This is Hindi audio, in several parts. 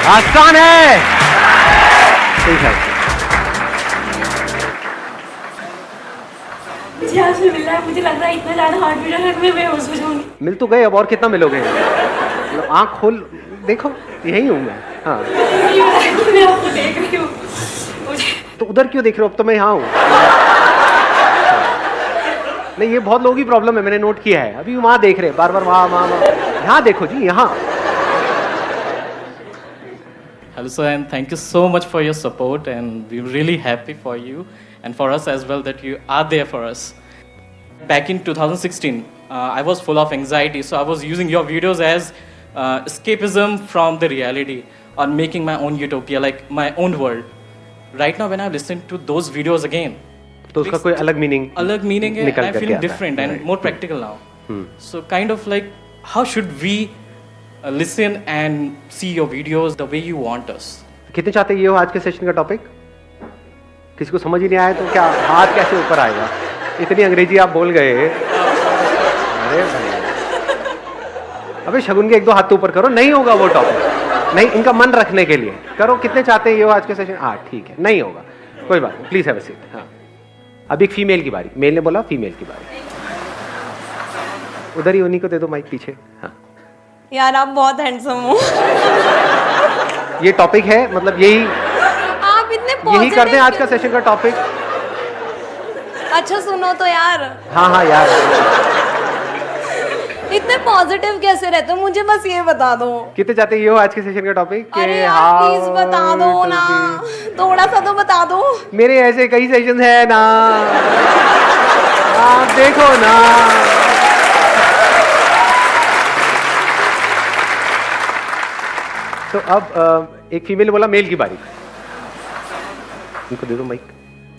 आसान है। ठीक है, मुझे आपसे मिल रहा है, मुझे लग रहा है इतना ज्यादा हार्ट बीट है मैं बेहोश हो जाऊंगी। मिल तो गए, अब और कितना मिलोगे? आंख खोल देखो, यही हूँ मैं। हाँ, मैं आपको देख रही हूँ, मुझे तो उधर क्यों देख रहे हो? अब तो मैं यहाँ हूँ। नहीं, ये बहुत लोगों की प्रॉब्लम है, मैंने नोट किया है। अभी वहाँ देख रहे हैं, बार बार वहाँ वहाँ वहाँ। यहाँ देखो जी, यहाँ। Hello sir, and thank you so much for your support, and we're really happy for you and for us as well that you are there for us. Back in 2016, I was full of anxiety, so I was using your videos as escapism from the reality or making my own utopia, like my own world. Right now when I listen to those videos again, तो उसका कोई अलग मीनिंग है, निकल I'm करके feeling आता है। different and Right. more practical now. So kind of like, how should we listen and see your videos the way you want us? कितने चाहते ये हो आज के सेशन का टॉपिक? किसी को समझ ही नहीं आया तो क्या हाथ कैसे ऊपर आएगा? इतनी अंग्रेजी आप बोल गए। अरे भाई, अबे शगुन के एक दो हाथ तो ऊपर करो, नहीं होगा वो टॉपिक। नहीं, इनका मन रखने के लिए करो। कितने चाहते हैं ये हो आज के सेशन? हाँ ठीक है, नहीं होगा, कोई बात नहीं, प्लीज हैव अ सीट। हाँ, अब एक फीमेल की बारी। मेल ने बोला फीमेल की बारी। उधर ही उन्हीं को दे दो माइक, पीछे। हाँ, यार आप बहुत हैंडसम हो। ये टॉपिक है, मतलब यही आप इतने यही करते हैं आज का सेशन का टॉपिक। अच्छा सुनो तो यार, हाँ हाँ यार, इतने पॉजिटिव कैसे रहते हो? मुझे बस ये बता दो। कितने चाहते हैं ये हो आज के सेशन का टॉपिक? अरे यार प्लीज बता दो ना, थोड़ा सा तो बता दो। मेरे ऐसे कई सेशन है ना, आप देखो ना। तो अब एक फीमेल बोला मेल की बारी। इनको दे दो माइक।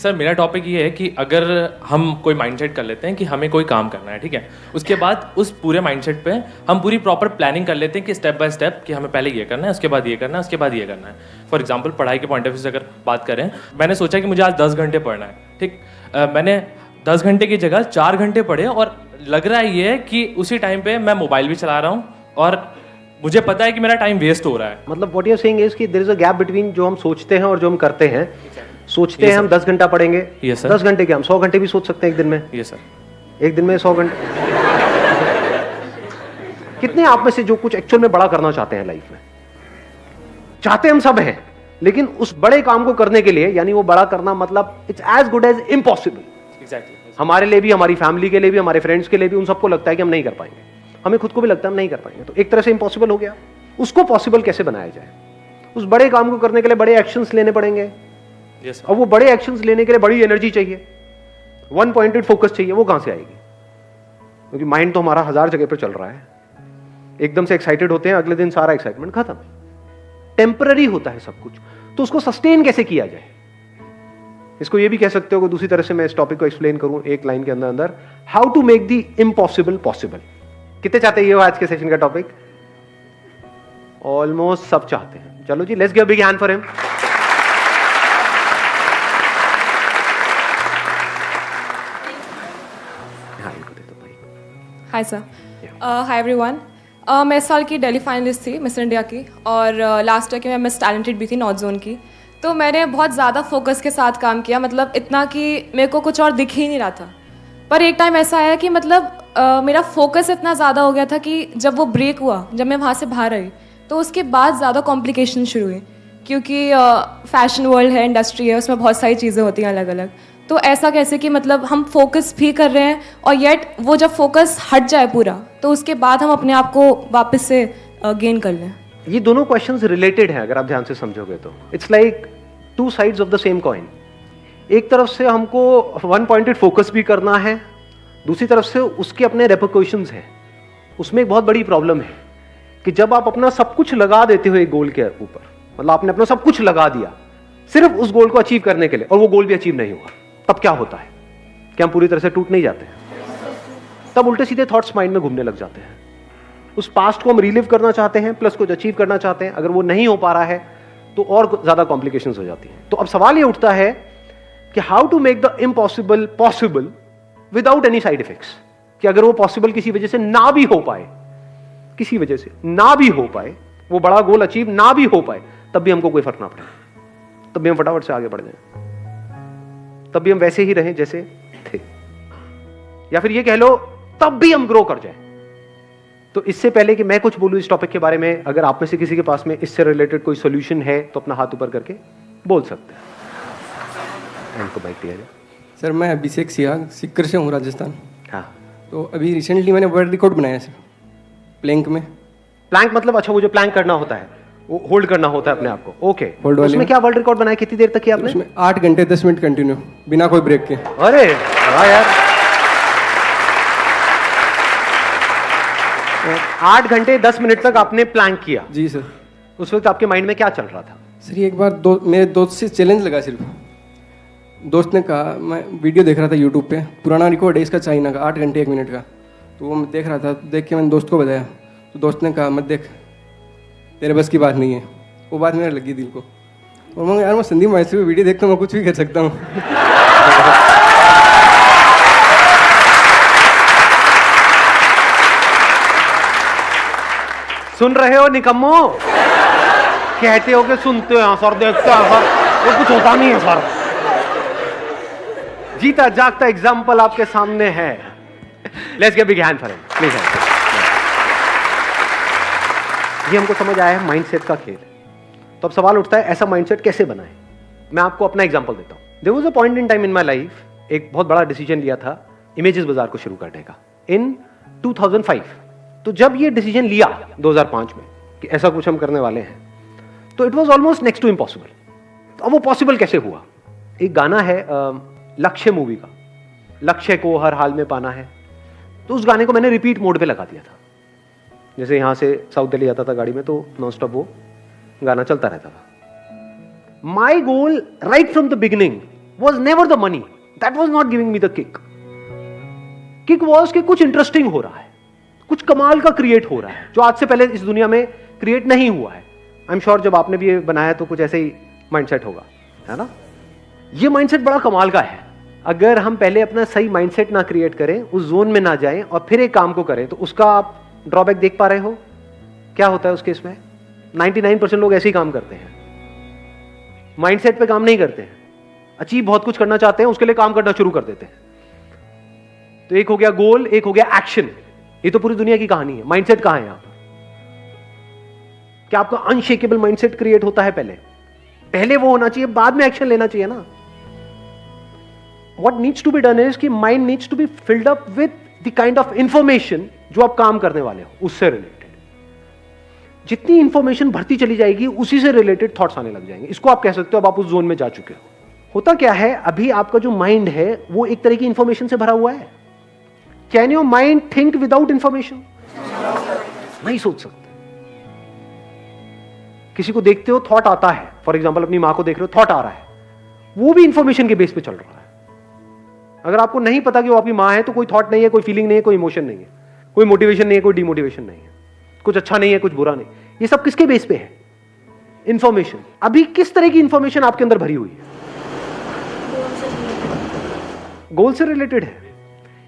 सर मेरा टॉपिक ये है कि अगर हम कोई माइंडसेट कर लेते हैं कि हमें कोई काम करना है, ठीक है, उसके बाद उस पूरे माइंडसेट पे हम पूरी प्रॉपर प्लानिंग कर लेते हैं कि स्टेप बाय स्टेप कि हमें पहले ये करना है, उसके बाद ये करना है, उसके बाद ये करना है। फॉर एग्जांपल पढ़ाई के पॉइंट ऑफ व्यू से अगर बात करें, मैंने सोचा कि मुझे आज 10 घंटे पढ़ना है, ठीक। मैंने 10 घंटे की जगह 4 घंटे पढ़े और लग रहा है ये कि उसी टाइम पे मैं मोबाइल भी चला रहा हूँ और मुझे पता है कि मेरा टाइम वेस्ट हो रहा है। मतलब what you are saying is कि there is a gap between जो हम सोचते हैं और जो हम करते हैं। सोचते हैं हम 10 घंटा पढ़ेंगे, 10 घंटे क्या हम 100 घंटे भी सोच सकते हैं एक दिन में। ये सर, एक दिन में 100 घंटे। कितने आप में से जो कुछ एक्चुअल में बड़ा करना चाहते हैं लाइफ में? चाहते हम सब हैं, लेकिन उस बड़े काम को करने के लिए, यानी वो बड़ा करना मतलब it's as good as impossible. Exactly. हमारे लिए भी, हमारी फैमिली के लिए भी, हमारे फ्रेंड्स के लिए भी, उन सबको लगता है कि हम नहीं कर पाएंगे। हमें खुद को भी लगता है हम नहीं कर पाएंगे, तो एक तरह से इम्पॉसिबल हो गया। उसको पॉसिबल कैसे बनाया जाए? उस बड़े काम को करने के लिए बड़े एक्शंस लेने पड़ेंगे। यस अब वो बड़े एक्शंस लेने के लिए बड़ी एनर्जी चाहिए, वन पॉइंटेड फोकस चाहिए। वो कहां से आएगी? क्योंकि माइंड तो हमारा 1000 जगह पर चल रहा है। एकदम से एक्साइटेड होते हैं, अगले दिन सारा एक्साइटमेंट खत्म। टेम्पररी होता है सब कुछ, तो उसको सस्टेन कैसे किया जाए? इसको ये भी कह सकते हो कि दूसरी तरह से मैं इस टॉपिक को एक्सप्लेन करूं एक लाइन के अंदर अंदर, how to make the impossible possible. कितने चाहते हैं ये आज के सेशन का टॉपिक? ऑलमोस्ट सब चाहते हैं। चलो जी, let's give a big hand for him. Hi sir, hi everyone. मैं इस साल की दिल्ली फाइनलिस्ट थी मिस इंडिया की, और लास्ट ईयर की मैं मिस टैलेंटेड भी थी नॉर्थ जोन की। तो मैंने बहुत ज़्यादा फोकस के साथ काम किया, मतलब इतना कि मेरे को कुछ और दिख ही नहीं रहा था। पर एक टाइम ऐसा आया कि मतलब मेरा फोकस इतना ज़्यादा हो गया था कि जब वो ब्रेक हुआ, जब मैं वहाँ से बाहर आई, तो उसके बाद ज़्यादा कॉम्प्लिकेशन शुरू हुई, क्योंकि फैशन वर्ल्ड है, इंडस्ट्री है, उसमें बहुत सारी चीज़ें होती हैं अलग अलग। तो ऐसा कैसे कि मतलब हम फोकस भी कर रहे हैं और येट वो जब फोकस हट जाए पूरा, तो उसके बाद हम अपने आप को वापस से गेन कर लें। ये दोनों क्वेश्चंस रिलेटेड हैं अगर आप ध्यान से समझोगे तो। It's like two sides of the same coin. एक तरफ से हमको वन पॉइंटेड फोकस भी करना है, दूसरी तरफ से उसके अपने रेपरकशंस हैं। उसमें एक बहुत बड़ी प्रॉब्लम है कि जब आप अपना सब कुछ लगा देते हो एक गोल के ऊपर, मतलब आपने अपना सब कुछ लगा दिया सिर्फ उस गोल को अचीव करने के लिए, और वो गोल भी अचीव नहीं हुआ, तब क्या होता है? क्या हम पूरी तरह से टूट नहीं जाते हैं? तब उल्टे सीधे थॉट्स माइंड में घूमने लग जाते हैं। उस पास्ट को हम रिलीव करना चाहते हैं, प्लस कुछ अचीव करना चाहते हैं। अगर वो नहीं हो पा रहा है तो और ज्यादा कॉम्प्लिकेशंस हो जाती हैं। तो अब सवाल ये उठता है कि how to make the impossible possible without any side effects. कि अगर वो पॉसिबल किसी वजह से ना भी हो पाए, किसी वजह से ना भी हो पाए, वो बड़ा गोल अचीव ना भी हो पाए, तब भी हमको कोई फर्क ना पड़े, तब भी हम फटाफट से आगे बढ़ जाएं, तब भी हम वैसे ही रहें जैसे थे, या फिर ये कह लो तब भी हम ग्रो कर जाएं। तो इससे पहले कि मैं कुछ बोलूं इस टॉपिक के बारे में, अगर आप में से किसी के पास में इससे रिलेटेड कोई सॉल्यूशन है तो अपना हाथ ऊपर करके बोल सकते हैं। इनको बाइक दिया जाए। सर मैं अभिषेक सियाग सिक्कर से हूँ, राजस्थान। हाँ, तो अभी रिसेंटली मैंने वर्ल्ड रिकॉर्ड बनाया सर प्लैंक में। प्लैंक मतलब अच्छा वो जो प्लैंक करना होता है, वो होल्ड करना होता है अपने आप को। ओके, होल्ड वाले उसमें में। क्या वर्ल्ड रिकॉर्ड बनाया, कितनी देर तक किया आपने? उसमें 8 घंटे 10 मिनट कंटिन्यू बिना कोई ब्रेक के। अरे वाह यार, 8 घंटे 10 मिनट तक आपने प्लैंक किया। जी सर। उस वक्त आपके माइंड में क्या चल रहा था? सर एक बार मेरे दोस्त से चैलेंज लगा, सिर्फ दोस्त ने कहा, मैं वीडियो देख रहा था यूट्यूब पे, पुराना रिकॉर्ड है इसका चाइना का, 8 घंटे 1 मिनट का। तो वो मैं देख रहा था, देख के मैंने दोस्त को बताया, तो दोस्त ने कहा मत देख, तेरे बस की बात नहीं है। वो बात मेरे लगी दिल को, और मैं यार मैं संदीप माहेश्वरी वीडियो देखता हूँ, मैं कुछ भी कर सकता हूँ। सुन रहे हो निकम्मो? कहते हो कि सुनते हो सर, देखते हो सर, वो कुछ होता नहीं है सर। जीता जागता एग्जाम्पल आपके सामने है। Let's give big hand for him please. ये हमको समझ आया है माइंडसेट का खेल। तो अब सवाल उठता है ऐसा माइंडसेट कैसे बनाएं? मैं आपको अपना एग्जांपल देता हूं। There was a point in time in my life, एक बहुत बड़ा डिसीजन लिया था इमेजेस बाजार को शुरू करने का इन 2005। तो जब ये डिसीजन लिया 2005 में कि ऐसा कुछ हम करने वाले हैं, तो it was almost next to impossible. तो अब वो पॉसिबल कैसे हुआ? एक गाना है लक्ष्य मूवी का, लक्ष्य को हर हाल में पाना है। तो उस गाने को मैंने रिपीट मोड पे लगा दिया था। जैसे यहां से साउथ दिल्ली आता था गाड़ी में, तो नॉन स्टॉप वो गाना चलता रहता था। My goal right from the beginning was never the money, that was not giving me the kick. Kick वॉज कि कुछ इंटरेस्टिंग हो रहा है, कुछ कमाल का क्रिएट हो रहा है जो आज से पहले इस दुनिया में क्रिएट नहीं हुआ है। आई एम श्योर जब आपने भी ये बनाया तो कुछ ऐसे ही माइंडसेट होगा, है ना? ये माइंडसेट बड़ा कमाल का है। अगर हम पहले अपना सही माइंडसेट ना क्रिएट करें, उस जोन में ना जाएं और फिर एक काम को करें, तो उसका आप ड्रॉबैक देख पा रहे हो क्या होता है उस केस में? 99% लोग ऐसे ही काम करते हैं, माइंडसेट पे काम नहीं करते हैं। अचीव बहुत कुछ करना चाहते हैं, उसके लिए काम करना शुरू कर देते हैं। तो एक हो गया गोल, एक हो गया एक्शन। ये तो पूरी दुनिया की कहानी है। माइंडसेट कहां है यहां पर? क्या आपका अनशेकेबल माइंडसेट क्रिएट होता है पहले वो होना चाहिए, बाद में एक्शन लेना चाहिए ना। What needs to be done is कि mind needs to be filled up with the kind of information जो आप काम करने वाले हो उससे रिलेटेड। जितनी इंफॉर्मेशन भरती चली जाएगी, उसी से रिलेटेड थॉट्स आने लग जाएंगे। इसको आप कह सकते हो अब आप उस जोन में जा चुके हो। होता क्या है, अभी आपका जो माइंड है वो एक तरह की इंफॉर्मेशन से भरा हुआ है। Can your mind think without information? नहीं सोच सकते। किसी को देखते हो, थॉट आता है। फॉर एग्जाम्पल अपनी मां को देख रहे हो, थॉट आ रहा है, वो भी इंफॉर्मेशन के बेस पे चल रहा है। अगर आपको नहीं पता कि वो आपकी मां है, तो कोई थॉट नहीं है, कोई फीलिंग नहीं है, कोई इमोशन नहीं है, कोई मोटिवेशन नहीं है, कोई डिमोटिवेशन नहीं है, कुछ अच्छा नहीं है, कुछ बुरा नहीं। ये सब किसके बेस पे है? इंफॉर्मेशन। अभी किस तरह की इंफॉर्मेशन आपके अंदर भरी हुई है? गोल से रिलेटेड है।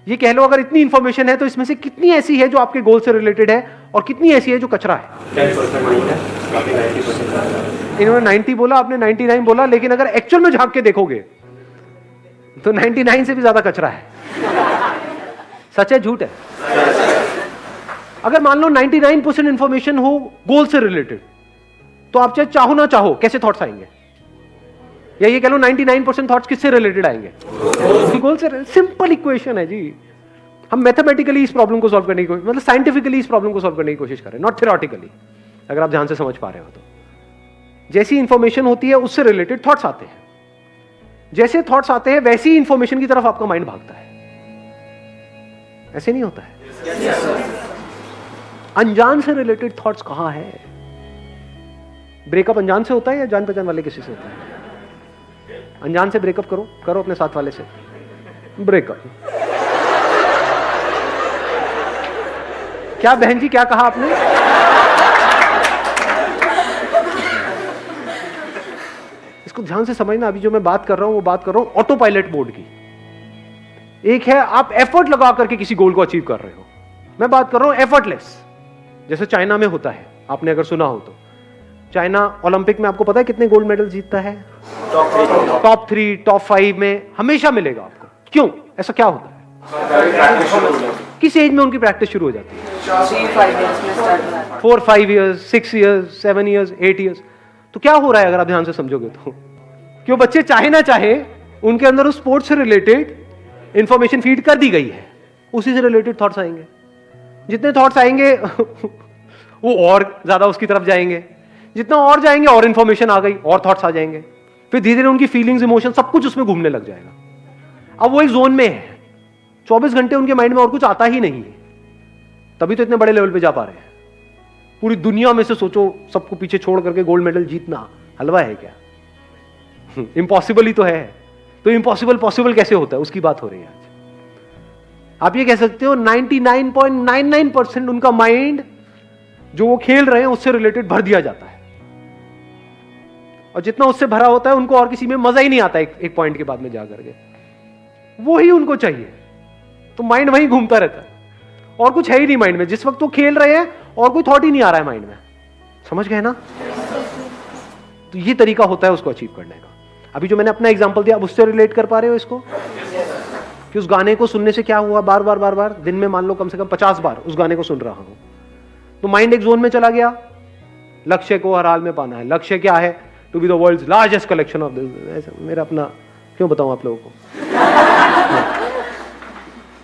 ये कह लो अगर इतनी इंफॉर्मेशन है तो इसमें से कितनी ऐसी है जो आपके गोल से रिलेटेड है और कितनी ऐसी है जो कचरा है? 10% माइंड है, बाकी 90%। इन्होंने 90 बोला, आपने 99 बोला, लेकिन अगर एक्चुअल में झांक के देखोगे तो 99 से भी ज्यादा कचरा है। सच है झूठ है? अगर मान लो 99% इंफॉर्मेशन हो गोल से रिलेटेड, तो आप चाहे चाहो ना चाहो कैसे थॉट्स आएंगे? या ये कह लो 99% थॉट्स किससे रिलेटेड आएंगे? गोल से। सिंपल इक्वेशन है जी। हम मैथमेटिकली इस प्रॉब्लम को सॉल्व करने की, मतलब साइंटिफिकली इस प्रॉब्लम को सॉल्व करने की कोशिश करें, नॉट थ्योरेटिकली। अगर आप ध्यान से समझ पा रहे हो तो जैसी इंफॉर्मेशन होती है उससे रिलेटेड थॉट्स आते हैं। जैसे थॉट्स आते हैं वैसी इंफॉर्मेशन की तरफ आपका माइंड भागता है। ऐसे नहीं होता है? अनजान से रिलेटेड थॉट्स कहां है? ब्रेकअप अनजान से होता है या जान पहचान वाले किसी से होता है? अनजान से ब्रेकअप करो अपने साथ वाले से ब्रेकअप। क्या बहन जी, क्या कहा आपने? इसको ध्यान से समझना। अभी जो मैं बात कर रहा हूं वो बात कर रहा हूं ऑटो पायलट मोड की। एक है आप एफर्ट लगा करके किसी गोल को अचीव कर रहे हो, मैं बात कर रहा हूं एफर्टलेस, जैसे चाइना में होता है, आपने अगर सुना हो तो। चाइना ओलंपिक में आपको पता है कितने गोल्ड मेडल जीतता है? टॉप 3, टॉप 5 में हमेशा मिलेगा आपको। क्यों? ऐसा क्या होता है? किस एज में उनकी प्रैक्टिस शुरू हो जाती है? 4, 5 ईयर्स, 6 ईयर्स, 7 ईयर्स, 8 ईयर्स। तो क्या हो रहा है अगर आप ध्यान से समझोगे तो? क्यों बच्चे चाहे ना चाहे उनके अंदर उस स्पोर्ट्स से रिलेटेड इंफॉर्मेशन फीड कर दी गई है, उसी से रिलेटेड थॉट्स आएंगे। जितने थॉट्स आएंगे वो और ज्यादा उसकी तरफ जाएंगे, जितना और जाएंगे और इंफॉर्मेशन आ गई, और थॉट्स आ जाएंगे, फिर धीरे धीरे उनकी फीलिंग्स, इमोशन सब कुछ उसमें घूमने लग जाएगा। अब वो एक जोन में है, 24 घंटे उनके माइंड में और कुछ आता ही नहीं है, तभी तो इतने बड़े लेवल पे जा पा रहे हैं। पूरी दुनिया में से सोचो, सबको पीछे छोड़ करके गोल्ड मेडल जीतना हलवा है क्या? इम्पॉसिबल ही तो है। तो इम्पॉसिबल पॉसिबल कैसे होता है, उसकी बात हो रही है आज। आप ये कह सकते हो 99.99% उनका माइंड जो वो खेल रहे हैं उससे रिलेटेड भर दिया जाता है, और जितना उससे भरा होता है उनको और किसी में मजा ही नहीं आता। एक पॉइंट के बाद में जाकर के वो ही उनको चाहिए, तो माइंड वहीं घूमता रहता है, और कुछ है ही नहीं माइंड में। जिस वक्त वो खेल रहे हैं और कोई थॉट ही नहीं आ रहा है माइंड में, समझ गए ना? तो ये तरीका होता है उसको अचीव करने का। अभी जो मैंने अपना एग्जांपल दिया, अब उससे रिलेट कर पा रहे हो इसको? कि उस गाने को सुनने से क्या हुआ, बार बार दिन में मान लो कम से कम 50 बार उस गाने को सुन रहा हूं, तो माइंड एक जोन में चला गया। लक्ष्य को हर हाल में पाना है। लक्ष्य क्या है? To be the world's largest collection of this. मेरा अपना क्यों बताऊं आप लोगों को?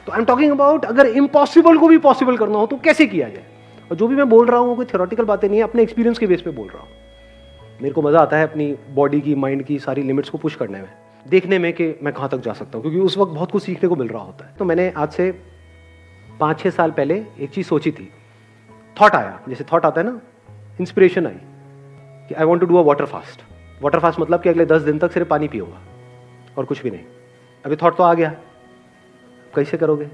तो आई एम टॉकिंग अबाउट अगर इम्पॉसिबल को भी पॉसिबल करना हो तो कैसे किया जाए। और जो भी मैं बोल रहा हूं कोई थ्योरेटिकल बातें नहीं है, अपने एक्सपीरियंस के बेस पे बोल रहा हूं। मेरे को मजा आता है अपनी बॉडी की, माइंड की सारी लिमिट्स को पुश करने में, देखने में कि मैं कहां तक जा सकता हूं, क्योंकि उस वक्त बहुत कुछ सीखने को मिल रहा होता है। तो मैंने आज से 5-6 साल पहले एक चीज सोची थी, थॉट आया, जैसे थॉट आता है ना, इंस्पिरेशन आई कि I want to do a water fast. Water fast मतलब कि अगले 10 दिन तक सिर्फ पानी पियूंगा और कुछ भी नहीं। अभी थॉट तो आ गया, कैसे करोगे?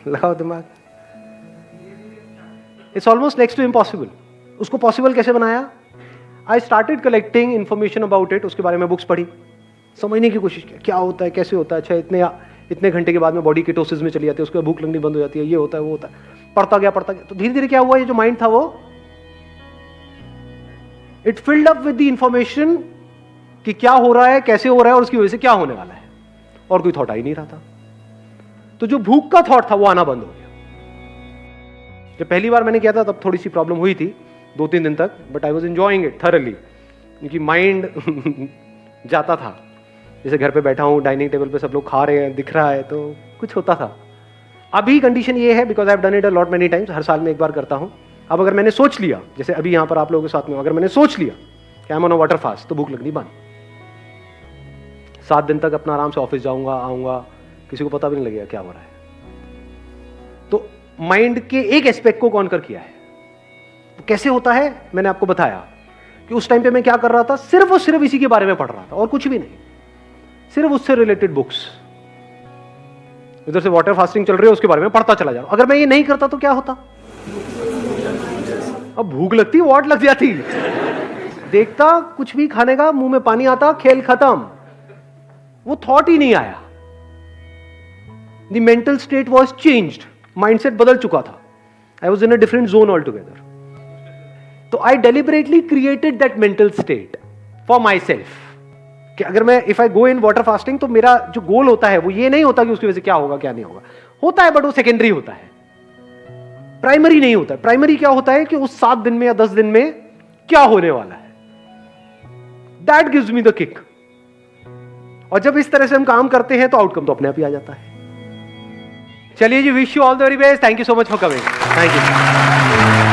लगाओ दिमाग। It's almost next to impossible. उसको पॉसिबल कैसे बनाया? I started collecting information about it. उसके बारे में बुक्स पढ़ी, समझने की कोशिश की क्या होता है, कैसे होता है। अच्छा, इतने घंटे के बाद में बॉडी कीटोसिस में चली जाती है, उसके बाद भूख लगनी बंद हो जाती है, ये होता है वो होता है। पढ़ता गया तो धीरे धीरे क्या हुआ, ये जो माइंड था वो it filled up with the information कि क्या हो रहा है, कैसे हो रहा है और उसकी वजह से क्या होने वाला है, और कोई थॉट आ ही नहीं रहा था। तो जो भूख का थॉट था वो आना बंद हो गया। जब पहली बार मैंने किया था तब थोड़ी सी प्रॉब्लम हुई थी 2-3 दिन तक, but I was enjoying it thoroughly, क्योंकि माइंड जाता था। जैसे घर पे बैठा हूँ, डाइनिंग टेबल पे सब लोग खा रहे हैं, दिख रहा है, तो कुछ होता था। अभी कंडीशन ये है, because I have done it a lot many times, हर साल में एक बार करता हूँ। अब अगर मैंने सोच लिया, जैसे अभी यहाँ पर आप लोगों के साथ में, अगर मैंने सोच लिया कि I am on a water fast, तो भूख लगनी बंद। 7 दिन तक अपना आराम से ऑफिस जाऊंगा, आऊंगा, किसी को पता भी नहीं लगेगा क्या हो रहा है। तो माइंड के एक एस्पेक्ट को कॉन्कर किया है। तो कैसे होता है मैंने आपको बताया कि उस टाइम पे मैं क्या कर रहा था, सिर्फ और सिर्फ इसी के बारे में पढ़ रहा था और कुछ भी नहीं, सिर्फ उससे रिलेटेड बुक्स। इधर से वाटर फास्टिंग चल रही है, उसके बारे में पढ़ता चला जा रहा हूं। अगर मैं ये नहीं करता तो क्या होता? अब भूख लगती, वाट लग जाती, देखता कुछ भी खाने का, मुंह में पानी आता, खेल खत्म, वो थॉट ही नहीं आया। The mental state was changed, mindset बदल चुका था। I was in a different zone all together. तो I deliberately created that mental state for myself, कि अगर मैं if I go in water fasting तो मेरा जो गोल होता है वो ये नहीं होता कि उसकी वजह से क्या होगा क्या नहीं होगा, होता है बट वो सेकेंडरी होता है, प्राइमरी नहीं होता है। प्राइमरी क्या होता है कि उस 7 दिन में या 10 दिन में क्या होने वाला है, that gives me the kick. और जब इस तरह से हम काम करते हैं तो आउटकम तो अपने आप ही आ जाता है। चलिए जी, wish you all the very best, thank you so much for coming, thank you.